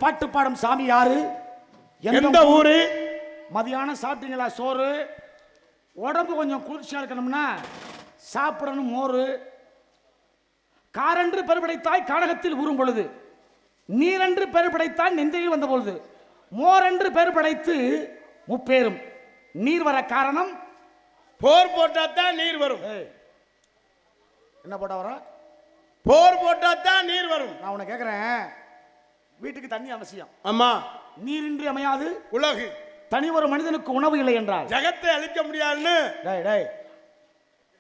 பாட்டு பாடும் சாமி யாரு? எந்த ஊரு? மதியானம் சாப்பிட்டீங்களா சோறு? உடம்பு கொஞ்சம் குளிர்ச்சியா இருக்கணும்னா சாப்பிடணும் மோறு. காரென்று பெருபடைத்தாய் கானகத்தில் ஊறும் பொழுது, நீரென்று பெருபடைத்தாய் நெஞ்சையில் வந்த பொழுது, மோரென்று பெருபடைத்து முப்பேரும் நீர் வர காரணம் போர் போட்டாதான் நீர் வரும். என்ன போட்டா வர? போர் போட்டாதான் நீர் வரும். நான் உன்னை கேட்கிறேன், வீட்டுக்கு தண்ணி அவசியம். ஆமா. நீரின்றி அமையாது உலகு. தனி ஒரு மனிதனுக்கு உணவு இல்லை என்றால் ஜகத்தை அழிக்க முடியாதுன்னு.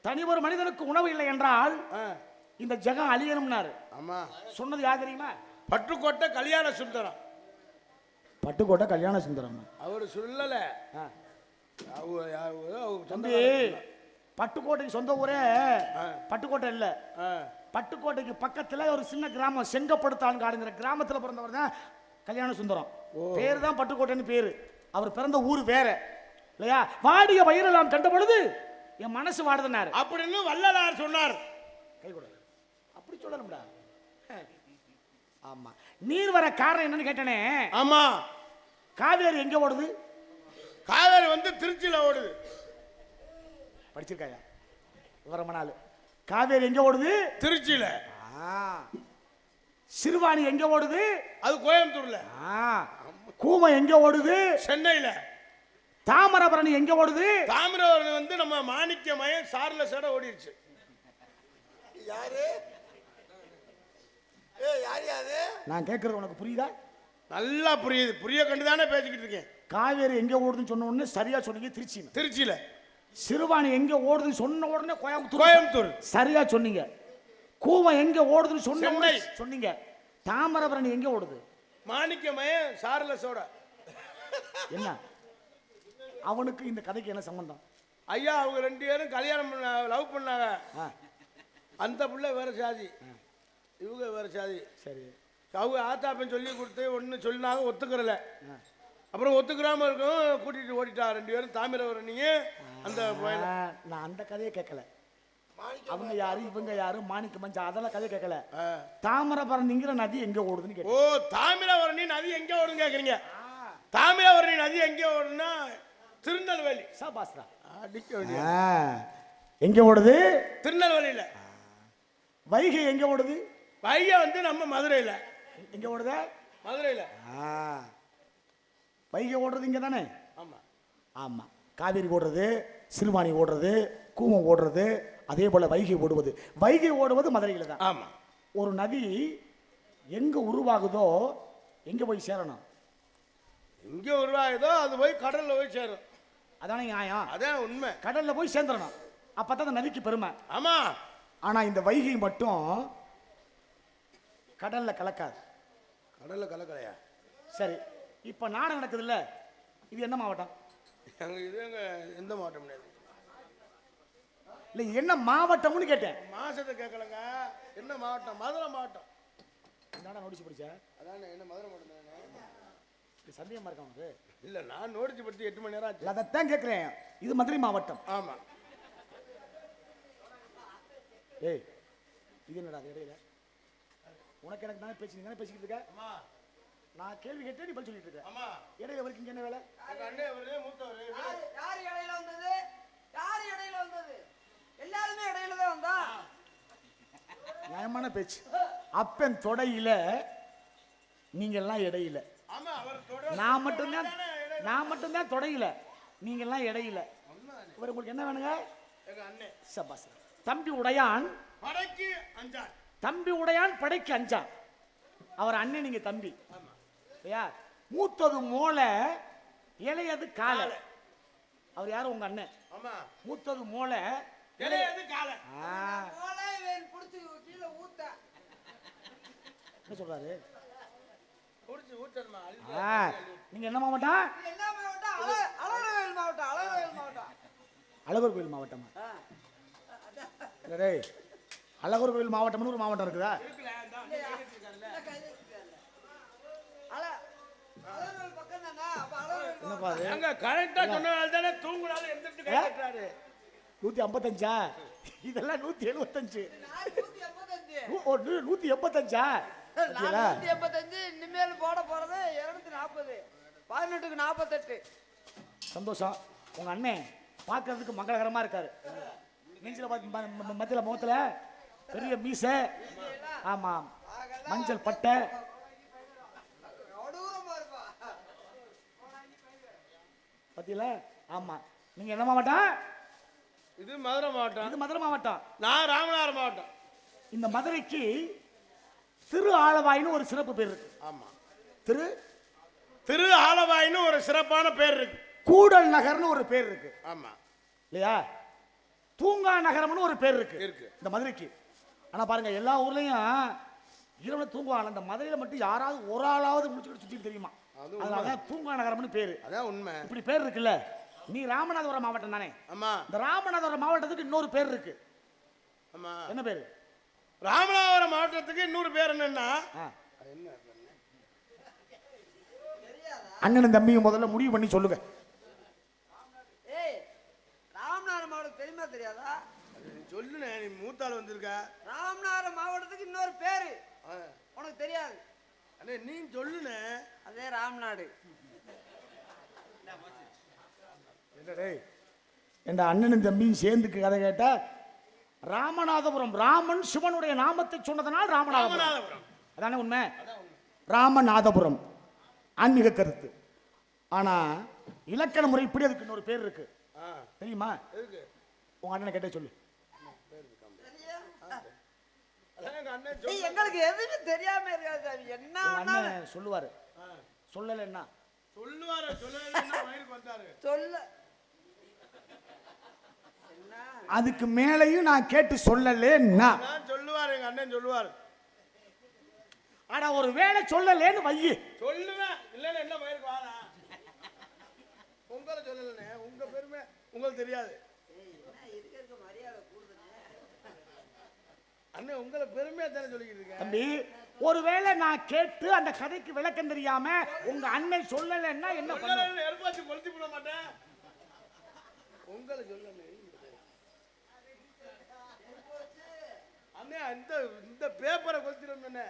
தனி ஒரு மனிதனுக்கு உணவு இல்லை என்றால் இந்த ஜகம் அழியணும்னாரு. ஆமா. சொன்னது யார் தெரியுமா? பட்டுக்கோட்டை கல்யாண சுந்தரம். பட்டுக்கோட்டை கல்யாண சுந்தரம் அவரு சொல்லல. தம்பி, பட்டுக்கோட்டைக்கு சொந்த ஊரே பட்டுக்கோட்டை இல்ல. பட்டுக்கோட்டைக்கு பக்கத்துல ஒரு சின்ன கிராமம் செங்கப்படுத்தான் காடுங்கிற கிராமத்துல பிறந்தவர் தான் கல்யாண சுந்தரம். பேரு தான் பட்டுக்கோட்டைன்னு பேரு. அவர் பிறந்த ஊர் வேற இல்லையா? வாடிய வயிறெல்லாம் கண்ட பொழுது என் மனசு வாடுதுனாரு அப்படின்னு வள்ளலார் சொன்னார். கை கொடு. அப்படி சொல்லணும்டா. ஆமா. நீர் வர காரணம் என்னன்னு கேட்டனே. ஆமா. காவேரி எங்க ஓடுது? காவேரி திருச்சியில ஓடுது. படிச்சிருக்காயா? வரமனாலு. காவேரி எங்க ஓடுது? திருச்சியில. சிறுவாணி எங்க ஓடுது? அது கோயம்புத்தூர்ல. கூமை எங்க ஓடுது? சென்னையில. தாமிரபரணி எங்க ஓடுது? தாமிரபரணி நம்ம மாணிக்கமயம் சார்ல சேட ஓடிடுச்சு. யாரு? யாரு? நான் கேட்கறது உனக்கு புரியுதா? நல்லா புரியுது. புரிய கண்டுதானே பேசிக்கிட்டு இருக்கேன். காவேரி எங்க ஓடுதுன்னு சொன்ன உடனே சரியா சொன்னீங்க. திருச்சியில. சிறுவாணி எங்க ஓடுதுன்னு சொன்ன உடனே கோயம்புத்தூர் சரியா சொன்னீங்க. கூவை எங்க ஓடுதுன்னு சொன்ன உடனே சொன்னீங்க. தாமிரபரணி எங்க ஓடுது? மாணிக்கமயம் சார்ல சோட. என்ன அவனுக்கு இந்த கதைக்கு என்ன சம்பந்தம்? ஐயா, அவங்க 2 பேரும் கல்யாணம் லவ் பண்ணாங்க. அந்த புள்ள வேற சாதி, இவங்க வேற சாதி. சரி. அவங்க ஆத்தாப்பன் சொல்லி கொடுத்து ஒன்று சொல்லினாங்க, ஒத்துக்கிறல. அப்புறம் ஒத்துக்கிறாம இருக்கும், கூட்டிட்டு ஓடிட்டா 2 பேரும். தாமிரபரணிங்க அந்த நான் அந்த கதையை கேட்கல. அவங்க யாரு இவங்க யாரு மாணிக்க மஞ்சா அதெல்லாம் கதை கேட்கல. தாமிரபரணிங்கிற நதி எங்க ஓடுதுன்னு கேட்க. ஓ, தாமிரபரணி நதி எங்க ஓடுன்னு கேக்குறீங்க? தாமிரபரணி நதி எங்க ஓடுன்னா திருநெல்வேலி. சாபாஸ்ரா. எங்க ஓடுது? திருநெல்வேலியில. வைகை எங்க ஓடுது? வைகை நம்ம மதுரையில. எங்க ஓடுது? மதுரையில. வைகை ஓடுறது இங்க தானே? ஆமா. ஆமா. காவேரி ஓடுறது, சிறுவாணி ஓடுறது, கூவம் ஓடுறது, அதே போல வைகை ஓடுவது. வைகை ஓடுவது மதுரையில தான். ஆமா. ஒரு நதி எங்க உருவாகுதோ எங்க போய் சேரணும்? எங்க உருவாகுதோ அது போய் கடல்ல போய் சேரும். அதானே நியாயம்? அதான் உண்மை. கடல்ல போய் சேர்ந்துடணும். அப்பதான் அந்த நதிக்கு பெருமை. ஆமா. ஆனா இந்த வைகை மட்டும் கடல்ல கலக்காது. கடல்ல கலக்கலையா? சரி. இப்ப நாடகம் நடக்குது இல்ல, இது என்ன மாவட்டம்? இது எந்த மாவட்டம் இல்ல, என்ன மாவட்டம்னு கேட்டேன். மாசத்தை கேட்கலங்க. என்ன மாவட்டம்? மதுரை மாவட்டம். என்னடா நோட்டீஸ் படிச்ச? அதானே, என்ன மதுரை மாவட்டம்? சந்தேகமா இருக்கா உனக்கு? இல்ல, நான் நோட்டீஸ் படுத்தி 8 மணி நேரம் ஆச்சு. அதைத்தான் கேட்கிறேன். இது மதுரை மாவட்டம். ஆமா. ஏய், இது என்னடா இடையில? உனக்கு எனக்கு தானே பேசிக்கிட்டு இருக்க. ஆமா. நான் கேள்வி கேட்டே நீ பதில் சொல்லிட்டு இருக்க. ஆமா. இடையில வரைக்கும் என்ன வேலை? அண்ணே அவரே மூத்தவர். யார் இடையில வந்தது? யார் இடையில வந்தது? எல்லாருமே இடையில தான் வந்தா. நியாயமான பேச்சு. அப்பன் தொடையில நீங்க எல்லாம் இடையில. ஆமா, அவர் தொட. நான் மட்டும் தான் தொடையில, நீங்க எல்லாம் இடையில. இவர் உங்களுக்கு என்ன வேணுங்க? எங்க அண்ணே. சபாஸ். தம்பி உடையான் படைக்கு அஞ்சான். தம்பி உடையான் படைக்கு அஞ்சான். அவர் அண்ணன், நீங்க தம்பி. மூத்தது மோளை, இளையது காலை. அவர் யாரு? உங்க அண்ணன். ஆமா. மூத்தது மோளை, இளையது காலை. மோளை வேன் புடிச்சு கீழ ஊத்த. என்ன சொல்றாரு? புடிச்சு ஊத்தறமா? நீங்க என்ன மாவட்டம்? என்ன மாவட்டம்? அழகர்கோயில் மாவட்டம். அழகர்கோயில் மாவட்டம். அழகர்கோயில் மாவட்டமா? டேய், அழகர்கோயில் மாவட்டம்னு ஒரு மாவட்டம் இருக்குதா? என்னப்பா அது? அங்க கரெக்ட்டா சொன்னதால தானே தூங்குனால எந்திரட்டு கேக்குறாரு. 155. இதெல்லாம் 175. 185. ஓ, 185. 485 இனிமேல் போட போறது 240 18க்கு 48. சந்தோஷம். உங்க அண்ணன் பார்க்கறதுக்கு மங்களகரமா இருக்காரு. நெஞ்சில மத்தியில முகத்துல பெரிய மீசை, ஆமா மஞ்சள் பட்டை, பத்தியில. ஆமா, நீங்க என்ன மாவட்டம்? இது மதுரை மாவட்டம். இது மதுரை மாவட்டம். நான் ராமநாதபுரம் மாவட்டம். இந்த மதுரைக்கு திரு ஆலவாயின்னு ஒரு சிறப்பு பேர் இருக்கு. ஆமா, திரு ஆலவாயின்னு ஒரு சிறப்பான பேர் இருக்கு. கூடல் நகர்னு ஒரு பேர் இருக்கு. ஆமா இல்லையா? தூங்கா நகரம்னு ஒரு பேர் இருக்கு இருக்கு இந்த மதுரைக்கு. ஆனா பாருங்க, எல்லா ஊர்லயும் இரவுல தூங்குவாங்க. இந்த மதுரையில மட்டும் யாராவது ஒரு ஆளாவது முடிச்சுக்கிட்டு சுத்திட்டு தெரியுமா? அதனாலதான் தூங்கா நகரம்னு பேரு. அதான் உண்மை. இப்படி பேர் இருக்குல்ல. நீ ராமநாதபுரம் மாவட்டம் தானே? ஆமா. இந்த ராமநாதபுரம் மாவட்டத்துக்கு இன்னொரு பேர் இருக்கு. ஆமா. என்ன பேரு? ராமநாதபுரம் மாவட்டத்துக்கு இன்னொரு பேர் என்னன்னா, அண்ணனும் தம்பியும் முதல்ல முடிவு பண்ணி சொல்லுங்க. ஏய், ராமநாதபுரம் மாவட்டம் தெரியுமா தெரியாதா? சொல்லுனே, நீ மூத்தாள் வந்திருக்க. ராமநாதபுரம் மாவட்டத்துக்கு இன்னொரு பேரு உனக்கு தெரியாது. அண்ணே நீ சொல்லுனே. அதே ராம்நாடு. என்ற அண்ணனும் தம்பியும் சேர்ந்து கதை கேட்டா, ராமநாதபுரம் ராமன் சிவனுடைய நாமத்தை சொன்னதனால் ராமநாதபுரம். அதானே உண்மை? ராமநாதபுரம் ஆன்மீக கருத்து. ஆனா இலக்கண முறைப்படி அதுக்கு இன்னொரு பேர் இருக்கு. தெரியுமா? உங்க அண்ணனை கேட்ட சொல்லு. எங்களுக்கு எதுவுமே தெரியாம இருக்காது. என்ன அண்ணன் சொல்லுவாரு. சொல்லலைன்னா சொல்லுவாரு, சொல்லலைன்னா வயிறுக்கு வந்தாரு. சொல்ல அதுக்கு மேலையும் நான் கேட்டு சொல்லலேன்னா சொல்லுவாரு, எங்க அண்ணன் சொல்லுவாரு. ஆனா ஒரு வேளை சொல்லலேன்னு வையி. சொல்லுவேன், இல்லைன்னா என்ன வயிறுக்கு வாரா. உங்களை சொல்லலனே, உங்க பெருமை உங்களுக்கு தெரியாது. அண்ணே உங்களை பெருமையா தானே சொல்லிக்கிட்டு இருக்கேன். தம்பி, ஒருவேளை நான் கேட்டு அந்த கதைக்கு விளக்கம் தெரியாம உங்க அண்ணன் சொல்லலைன்னா என்ன பண்ண? எருப்பாச்சி கொளுத்தி போட மாட்டேன். உங்களை சொல்லல அண்ணே, இந்த பேப்பரை கொளுத்திடும். என்ன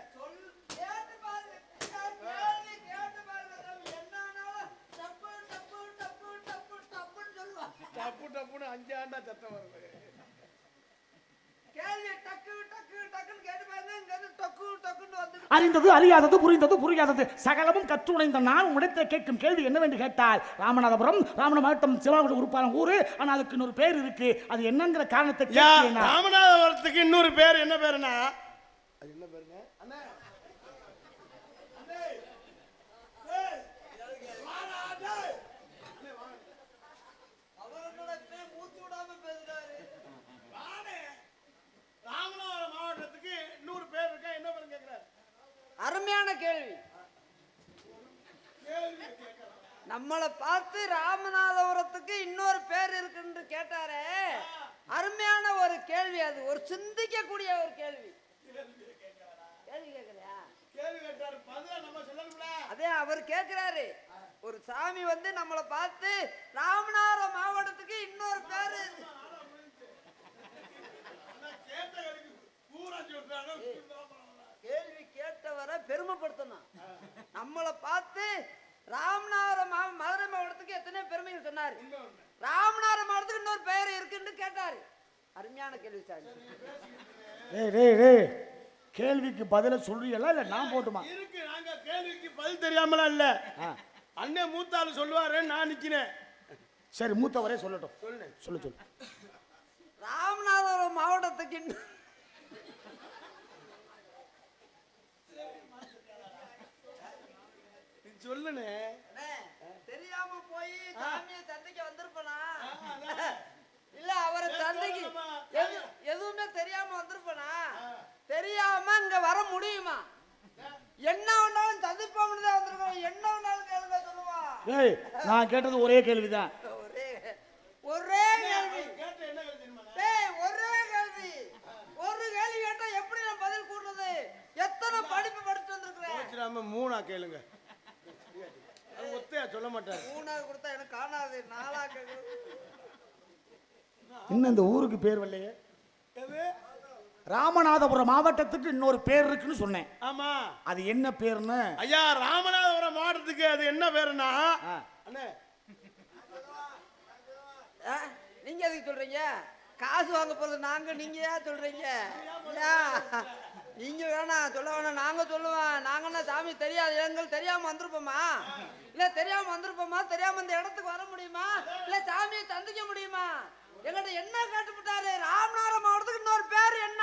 டப்பு டப்புன்னு 5 ஆண்டா சத்தம் வருது. அறிந்தது அறியாதது, புரிந்தது புரியாதது, சகலமும் கற்றுணைந்த நான் உன்னிடத்தில் கேட்கும் கேள்வி என்னவென்று கேட்டால், ராமநாதபுரம் ராமநாத மாவட்டம் சிவகங்கை உறுப்பான ஊரு. ஆனா அதுக்கு இன்னொரு பேர் இருக்கு. அது என்னங்கிற காரணத்தை ராமநாதபுரத்துக்கு இன்னொரு பேர் என்ன பேருனா, அது என்ன பேருங்க? அருமையான கேள்வி. நம்மளை பார்த்து ராமநாதபுரத்துக்கு இன்னொரு பேர் இருக்குன்னு கேட்டாரே, அருமையான ஒரு கேள்வி. அது ஒரு சிந்திக்க கூடிய ஒரு கேள்வி. கேள்வி கேட்கலையா? அதே அவர் கேட்கிறாரு. ஒரு சாமி வந்து நம்மளை பார்த்து ராமநாதபுரம் மாவட்டத்துக்கு இன்னொரு பேரு கேள்வி கேட்டவரை பெருமைப்படுத்தணும். நம்மளை பார்த்து ராமநாதபுரம் மதுரை மாவட்டத்துக்கு எத்தனை பெருமைகள் சொன்னாரு. ராமநாதபுரம் மாவட்டத்துக்கு இன்னொரு பெயர் இருக்குன்னு கேட்டாரு. அருமையான கேள்வி சார். கேள்விக்கு பதில சொல்றீங்களா இல்ல நான் போட்டுமா? இருக்கு, நாங்க கேள்விக்கு பதில் தெரியாமலாம் இல்ல. அண்ணே மூத்தாள் சொல்லுவாரு, நான் நிக்கிறேன். சரி, மூத்தவரே சொல்லட்டும். சொல்லு சொல்லு. ராமநாதபுரம் மாவட்டத்துக்கு சொல்லுனே. தெரியாம போய் சாமியை சந்தைக்கு வந்திருப்பனா இல்ல அவரை சந்தைக்கு எதுவுமே தெரியாம வந்திருப்பனா? தெரியாம இங்க வர முடியுமா? என்ன ஒன்னாலும் சந்திப்போம்னு தான் வந்திருக்கோம். என்ன ஒன்னாலும் கேளுங்க சொல்லுவா. ஏய், நான் கேட்டது ஒரே கேள்விதான். ஒரே கேள்வி. டேய், ஒரே கேள்வி. ஒரு கேள்வி கேட்டா எப்படி நான் பதில் கூடுறது? எத்தனை படிப்பு படிச்சு வந்திருக்கிறேன். 3 கேளுங்க. ஒத்தையா சொல்ல மாட்டேன். 3 கொடுத்தா எனக்கு காணாது. 4 இன்னும் இந்த ஊருக்கு பேர் வரலையே. ராமநாதபுரம் மாவட்டத்துக்கு இன்னொரு பேர் இருக்குன்னு சொன்னேன். ஆமா. அது என்ன பேருன்னு? ஐயா, ராமநாதபுரம் மாவட்டத்துக்கு அது என்ன பேருன்னா, அண்ணே நீங்க எதுக்கு சொல்றீங்க? காசு வாங்க போறது நாங்க, நீங்க ஏன் சொல்றீங்க? நீங்க வேணாம் சொல்ல வேணாம், நாங்க சொல்லுவோம். நாங்கன்னா சாமி தெரியாது, எங்களுக்கு தெரியாம வந்திருப்போமா? இல்ல தெரியாம வந்திருப்போமா? தெரியாம இந்த இடத்துக்கு வர முடியுமா? இல்ல சாமியை சந்திக்க முடியுமா? எங்கிட்ட என்ன கேட்டுவிட்டாரு? ராமநாதபுரம் மாவட்டத்துக்கு இன்னொரு பேர் என்ன?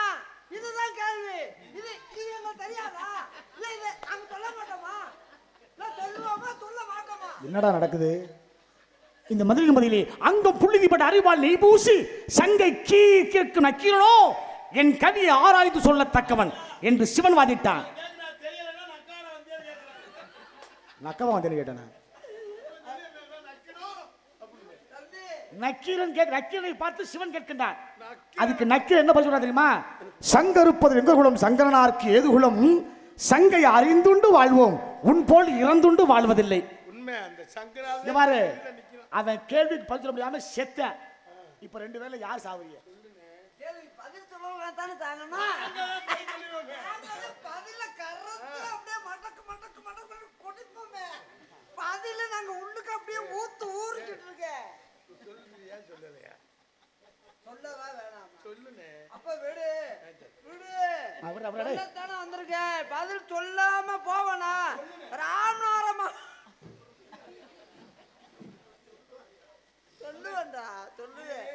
இதுதான் கேள்வி. இது இது எங்களுக்கு தெரியாதா? இல்ல இது நாங்க சொல்ல மாட்டோமா? இல்ல சொல்லுவோமா சொல்ல மாட்டோமா? என்னடா நடக்குது இந்த மதுரை மதியிலே? அங்க புள்ளிதிப்பட்ட அறிவால் நெய் பூசி சங்கை கீழ்க்கு நக்கீரனோ என் கவியை ஆராய்ந்து சொல்லத்தக்கவன் என்று சிவன் வாதிட்டான். நக்கவா வந்து கேட்டான நக்கீரன் நக்கீரனை பார்த்து சிவன் கேட்கின்றான். அதுக்கு நக்கீரன் என்ன சொல்றா தெரியுமா? சங்கருப்பது எங்க குலம், சங்கரனார்க்கு ஏது குலம், சங்கை அறிந்துண்டு வாழ்வோம், உன் போல் இறந்துண்டு வாழ்வதில்லை. உண்மை. அந்த சங்கராவே பாரு, அவன் கேள்விக்கு பதில் சொல்ல முடியாம செத்த. இப்ப ரெண்டு பேர்ல யார் சாவீங்க? பதில் சொல்லுவாங்க தானே தாங்கம்மா. பதில கரத்து அப்படியே மடக்கு மடக்கு மடக்கு கொடிப்போமே. பதில நாங்க உள்ளுக்கு அப்படியே ஊத்து ஊறிக்கிட்டு இருக்க. சொல்லுறியா சொல்லலையா? சொல்லவா வேணாமா? சொல்லுனே. அப்ப விடு விடு. அவரே தானே வந்திருக்கேன். பதில் சொல்லாம போவனா? ராமநாதபுரம் சொல்லுவேன்டா, சொல்லுவேன்.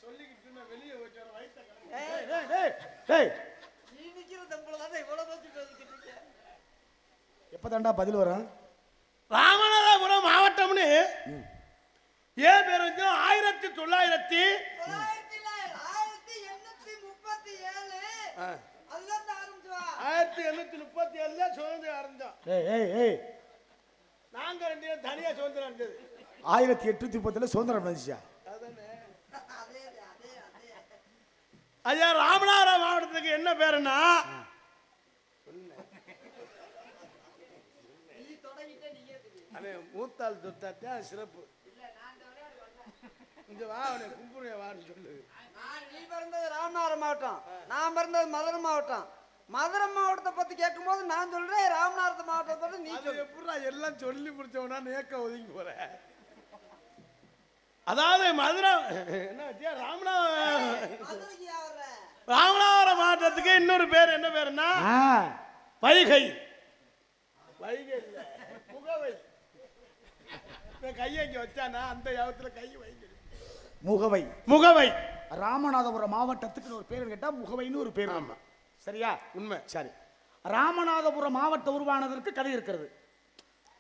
சொல்லிக்கிட்டு நான் வெளியே போயிட்டு வயிற்ற நீ நிக்கிற தம்பளதானே இவ்வளவு பத்தி பேசிக்கிட்டு இருக்க. எப்பதான்டா பதில் வரும்? ராமநாதபுரம் மாவட்டம்னு ஏன் பேர் வந்து 1937 1837 சுதந்திரம் ஆரம்பிச்சோம். நாங்க ரெண்டு பேரும் தனியா சுதந்திரம் இருந்தது. 1830 சுதந்திரம் வந்துச்சா? ஐயா, ராமநாதபுரம் மாவட்டத்துக்கு என்ன பேருன்னா, மூத்தாள் தொத்தாத்தான் சிறப்பு. இங்க வா, அவனை கும்புறைய வான்னு சொல்லு. நீ பிறந்தது ராமநாதபுரம் மாவட்டம், நான் பிறந்தது மதுரை மாவட்டம். மதுரை மாவட்டத்தை பத்தி கேட்கும் போது நான் சொல்றேன், ராமநாதபுரம் மாவட்டத்தை பத்தி நீ சொல்லு. எப்படா எல்லாம் சொல்லி முடிச்சவனா நேக்க ஒதுங்கி போற? அதாவது மதுரை என்ன ராமநாதபுரம் மாவட்டத்துக்கு இன்னொரு பேர் என்ன பேருன்னா வைகை. வைகை இல்ல, முகவை. கையை இங்க வச்சானா அந்த யாவத்துல கை வைங்க. முகவை. முகவை. ராமநாதபுரம் மாவட்டத்துக்கு ஒரு பேர் கேட்டா முகவைன்னு ஒரு பேர். ஆமா, சரியா? உண்மை. சரி, ராமநாதபுரம் மாவட்டம் உருவானதற்கு கதை இருக்கிறது.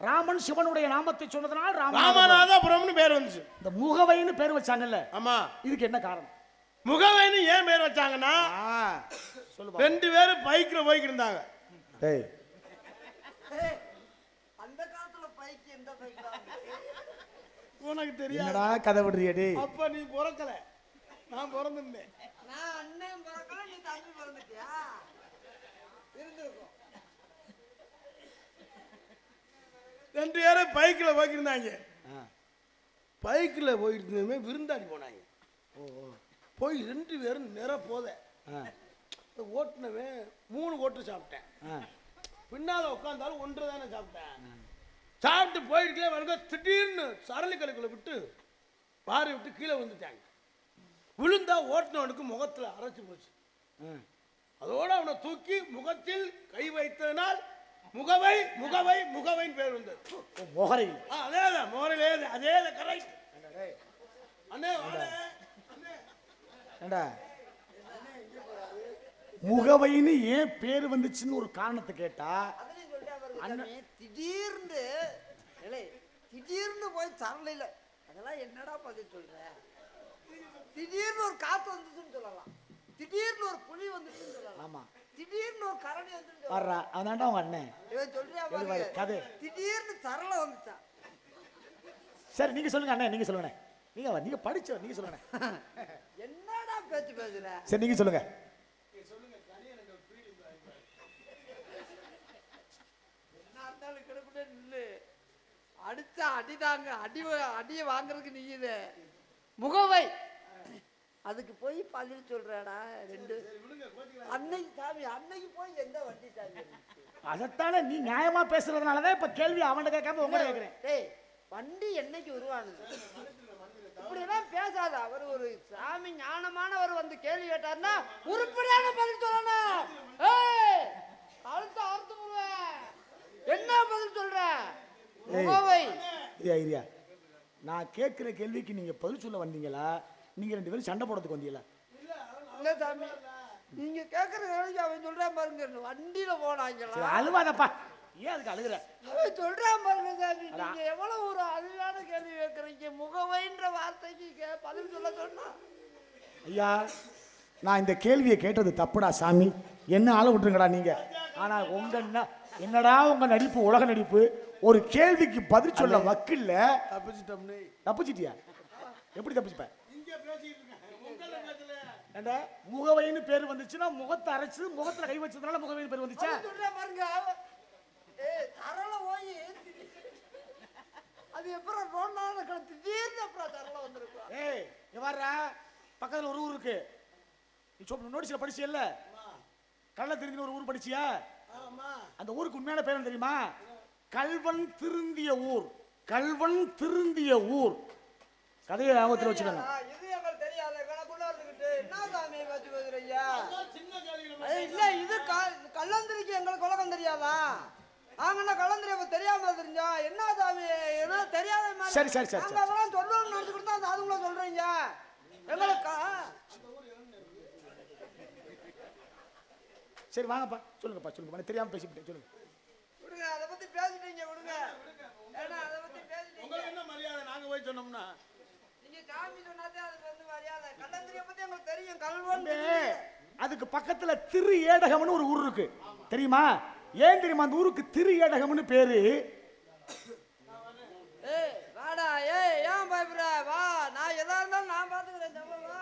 ராமன் சிவனுடைய நாமத்தை சொன்னதனால் ராமநாதபுரம்னு பேர் வந்துச்சு. இந்த முகவைன்னு பேர் வச்சாங்கல்ல, ஆமா, இதுக்கு என்ன காரணம்? முகவைன்னு ஏன் பேர் வச்சாங்கன்னா, சொல்லுங்க. ரெண்டு பேரும் பைக்ல போய்க்கு இருந்தாங்க. அந்த காலத்துல பைக் எந்த பைக் உனக்கு தெரியாது. என்னடா கதை விடுறியடி? அப்ப நீ பிறக்கல, நான் பிறந்திருந்தேன். நான் அண்ணன் பிறக்கல, நீ தம்பி பிறந்துட்டியா? இருந்திருக்கும். ரெண்டு பேரும் பைக்கில் போய்க்கிருந்தாங்க. பைக்கில் போயிருந்ததுமே விருந்தாடி போனாங்க. போய் ரெண்டு பேரும் நிற போத ஓட்டுனவன் 3 ஓட்டு சாப்பிட்டேன். பின்னால் உட்காந்தாலும் 1 தானே சாப்பிட்டேன். சாப்பிட்டு போயிருக்கே வருங்க, திடீர்னு சரளி கழுக்குள்ள விட்டு பாரி விட்டு கீழே விழுந்துட்டாங்க. விழுந்தா ஓட்டுனவனுக்கு முகத்தில் அரைச்சி போச்சு. அதோட அவனை தூக்கி முகத்தில் கை வைத்ததனால் முகவை முகவை முகவைன்னு பேர் வந்தது. முகரை. அதேதான் முகரையிலே, அதே கரெக்ட். அண்ணே முகவைன்னு ஏன் பேர் வந்துச்சுன்னு ஒரு காரணத்தை கேட்டா, திடீர்னு திடீர்னு போய் சரளையில அதெல்லாம் என்னடா பதில் சொல்ற? திடீர்னு ஒரு காத்து வந்துச்சுன்னு சொல்லலாம், திடீர்னு ஒரு புலி வந்துச்சுன்னு சொல்லலாம். ஆமா, திடீர்னு ஒரு கரடி வந்துச்சு. வர்றா அவனாண்டா உங்க அண்ணன். இவன் சொல்றியா பாரு கதை. திடீர்னு சரளை வந்துச்சான். சரி, நீங்க சொல்லுங்க அண்ணே, நீங்க சொல்லுங்க. நீங்க படிச்சவர், நீங்க சொல்லுங்க. என்னடா பேச்சு பேசுற? சரி, நீங்க சொல்லுங்க. என்ன இருந்தாலும் கிடக்குட்டே நில்லு. அடிச்சா அடிதாங்க, அடியை வாங்குறதுக்கு நீ இது முகவை. அதுக்கு போய் பதில் சொல்றாடா ரெண்டு. அன்னைக்கு சாமி அன்னைக்கு போய் எந்த வண்டி சாமி இருந்துச்சு? அதைத்தானே நீ நியாயமா பேசுறதுனாலதான் இப்ப கேள்வி அவன்கிட்ட கேட்காம உங்களை கேட்கிறேன். டேய் வண்டி என்னைக்கு உருவானது? இப்படியெல்லாம் பேசாத. அவர் ஒரு சாமி ஞானமானவர் வந்து கேள்வி கேட்டார்னா உருப்படியான பதில் சொல்லணும். ஏய் கழுத்தை அறுத்து போடுவேன். என்ன பதில் சொல்ற? முகவை ஐயா, நான் கேட்கிற கேள்விக்கு நீங்க பதில் சொல்ல வந்தீங்களா, நீங்க ரெண்டு பேரும் சண்டை போடுறதுக்கு வந்தீங்களா? இல்ல சாமி, நீங்க கேட்கற கேள்விக்கு அவன் சொல்றான் பாருங்க. வண்டியில போனாங்களா? அழுவாதப்பா, ஏன் அதுக்கு அழுகுற? அவன் சொல்றான் பாருங்க சாமி. நீங்க எவ்வளவு ஒரு அழுவான கேள்வி கேட்கறீங்க. முகவைன்ற வார்த்தைக்கு பதில் சொல்ல சொன்னா. ஐயா, நான் இந்த கேள்வியை கேட்டது தப்புடா சாமி, என்ன ஆள விட்டுருங்கடா நீங்க. ஆனா உங்க என்னடா உங்க நடிப்பு உலக நடிப்பு. ஒரு கேள்விக்கு பதில் சொல்ல வக்கில்ல. தப்பிச்சிட்டியா? எப்படி தப்பிச்சுப்ப? ஏண்டா முகவைன்னு பேர் வந்துச்சுன்னா முகத்தை அரைச்சு முகத்துல கை வச்சதுனால முகவைன்னு பேர் வந்துச்சா? பாருங்க தரல போய் அது எப்பறம் ரோட்னால திடீர்னு அப்புறம் தரல வந்திருக்கும். ஏய் இங்க வர்றா, பக்கத்துல ஒரு ஊர் இருக்கு, நீ நோட்டீஸ்ல படிச்சியல்ல, கள்ள திருந்தின ஒரு ஊர் படிச்சியா? அந்த ஊருக்கு உண்மையான பேர் தெரியுமா? கல்வன் திருந்திய ஊர். கல்வன் திருந்திய ஊர். கதையை ஞாபகத்தில் வச்சுக்கணும். இது எங்களுக்கு தெரியாது. கணக்குள்ள இருந்துகிட்டு என்ன சாமி வச்சு பேசுறீங்க? இல்ல இது கல்லந்திரிக்கு எங்களுக்கு உலகம் தெரியாதா? நாங்க கல்லந்திரி தெரியாம தெரிஞ்சா என்ன சாமி என்ன தெரியாத மாதிரி. சரி சரி சரி நாங்க அதெல்லாம் சொல்லுவோம்னு நினைச்சுக்கிட்டு தான் அதுக்குள்ள சொல்றீங்க எங்களுக்கு. சரி வாங்கப்பா, சொல்லுங்கப்பா சொல்லுங்க. தெரியாம பேசிவிட்டேன், சொல்லுங்க. விடுங்க, அதை பத்தி பேசிட்டீங்க விடுங்க. ஏன்னா அதை பத்தி பேசிட்டீங்க. உங்களுக்கு என்ன மரியாதை? நாங்க போய் சொன்னோம்னா நீங்க சாமி சொன்னாதே அதுக்கு வந்து மரியாதை. கல்லந்திரியை பத்தி எங்களுக்கு தெரியும். கல்வன் அதுக்கு பக்கத்துல திரு ஏடகம்னு ஒரு ஊர் இருக்கு, தெரியுமா? ஏன் தெரியுமா அந்த ஊருக்கு திரு ஏடகம்னு பேரு? ஏய் வாடா, ஏய் ஏன் பயப்படுற? வா, நான் எதா இருந்தாலும் நான் பாத்துக்கிறேன். வா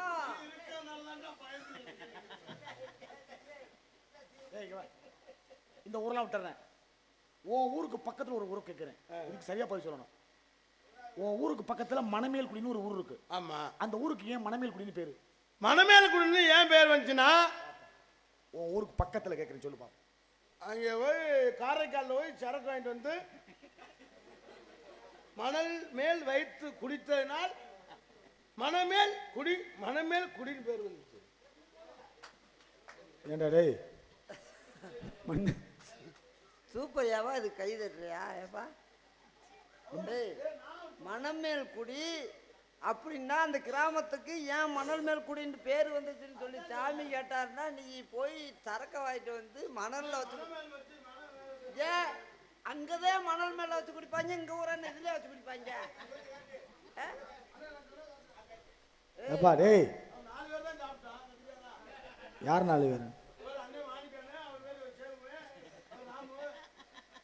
இந்த ஊரெல்லாம் விட்டுறேன். உன் ஊருக்கு பக்கத்துல ஒரு ஊர் கேட்கிறேன், இதுக்கு சரியா பதில் சொல்லணும். உன் ஊருக்கு பக்கத்துல மணமேல்குடின்னு ஒரு ஊர் இருக்கு. ஆமா, அந்த ஊருக்கு ஏன் மணமேல்குடின்னு பேரு? மணமேல்குடின்னு ஏன் பேர் வந்துச்சுன்னா, உன் ஊருக்கு பக்கத்துல கேட்கிறேன், சொல்லுப்பா. அங்கே போய் காரைக்காலில் போய் சரக்கு வாங்கிட்டு வந்து மணல் மேல் வைத்து குடித்ததினால் மணமேல் குடின்னு பேர் வந்துச்சு. ஏண்டா டேய் சூப்பர் யாவா, இது கை தட்டுறியா? ஏப்பா மணமேல் குடி அப்படின்னா அந்த கிராமத்துக்கு ஏன் மணல் மேல் குடின்னு பேர் வந்துச்சுன்னு சொல்லி சாமி கேட்டாருன்னா நீ போய் சரக்க வாங்கிட்டு வந்து மணல்ல வச்சு ஏன் அங்கதான் மணல் மேல வச்சு குடிப்பாங்க, இங்க ஊர இதுல வச்சு குடிப்பாங்க. ஏப்பா டேய், யார் 4 பேர்?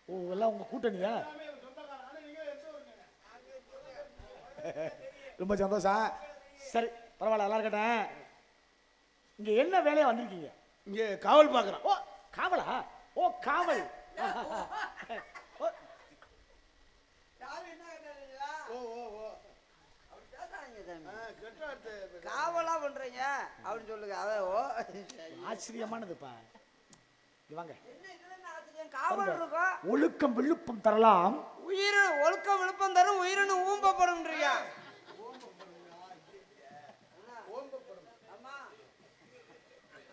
ஓ எல்லாம் உங்க கூட்டணியா? ரொம்ப சந்தோஷம். சரி பரவாயில்ல, நல்லா இருக்கட்டும். இங்க என்ன வேலையா வந்திருக்கீங்க? இங்கே காவல் பார்க்குறோம். ஓ காவலா? ஓ காவல். காவலா பண்றீங்க அப்படின்னு சொல்லுங்க. ஆச்சரியமானதுப்பா. வாங்க, காவல் இருக்கும். ஒழுக்கம் விழுப்பம் தரலாம், உயிர் ஒழுக்கம் விழுப்பம் தரும், உயிரினு ஊம்பப்படும்ன்றீங்க.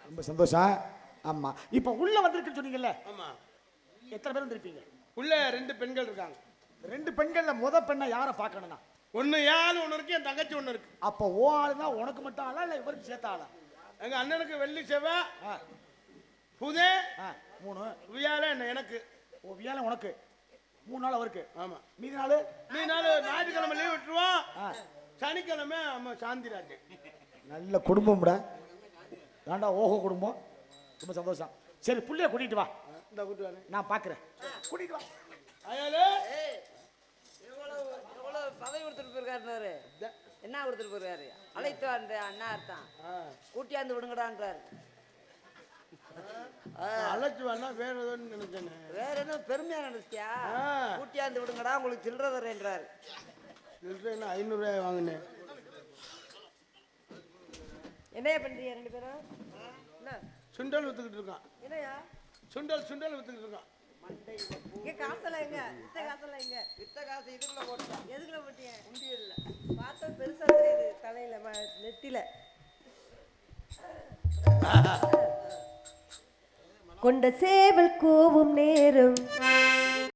ரொம்ப சந்தோஷம். ஆமா, இப்ப உள்ள வந்திருக்குன்னு சொன்னீங்கல்ல, ஆமா. எத்தனை பேர் வந்திருப்பீங்க? உள்ள 2 பெண்கள் இருக்காங்க. 2 பெண்கள்ல முத பெண்ணை யாரை பார்க்கணும்னா? ஒன்று யாரு ஒன்று இருக்கு, என் தங்கச்சி ஒன்று இருக்கு. அப்போ ஓ ஆளுனா உனக்கு மட்டும் ஆளா இல்ல இவருக்கு சேர்த்த ஆளா? எங்க அண்ணனுக்கு வெள்ளி செவ்வாய் புதே 3 வியாழ எனக்கு. ஓ வியாழன் உனக்கு, 3 நாள் அவருக்கு. ஆமா. மீதி நாள் ஞாயிற்றுக்கிழமை லீவ் விட்டுருவோம். சனிக்கிழமை ஆமா சாந்தி ராஜ். நல்ல குடும்பம்டா, தாண்டா ஓஹோ குடும்பம். ரொம்ப சந்தோஷம். சரி புள்ளைய கூட்டிட்டு வா. இந்த கூட்டு வாங்க, நான் பாக்குறேன். கூட்டிட்டு வா. அயாலே எவ்வளவு பதவி கொடுத்துட்டு போயிருக்காரு. என்ன கொடுத்துட்டு போயிருக்காரு? அழைத்து அந்த அண்ணா அர்த்தம் கூட்டியாந்து விடுங்கடான்றாரு. அழைச்சு வேணா வேற ஏதோ நினைச்சேன். வேற என்ன பெருமையா நினைச்சியா? கூட்டியாந்து விடுங்கடா உங்களுக்கு சில்லற தரேன்றாரு. சில்லறை 500 ரூபாய் வாங்கினேன். என்னையா பண்றீங்க ரெண்டு பேரும்? என்ன சுண்டல் வித்துக்கிட்டு இருக்கான். என்னையா சுண்டல் வித்துக்கிட்டு இருக்கான். இங்க காசெல்லாம் எங்க? வித்த காசெல்லாம் எங்க? வித்த காசு இதுக்குள்ள போட்டேன். எதுக்குள்ள போட்டீங்க? உண்டியல்ல. பார்த்தா பெருசா தெரியுது தலையில நெத்தில. கொண்ட சேவல் கூவும் நேரம்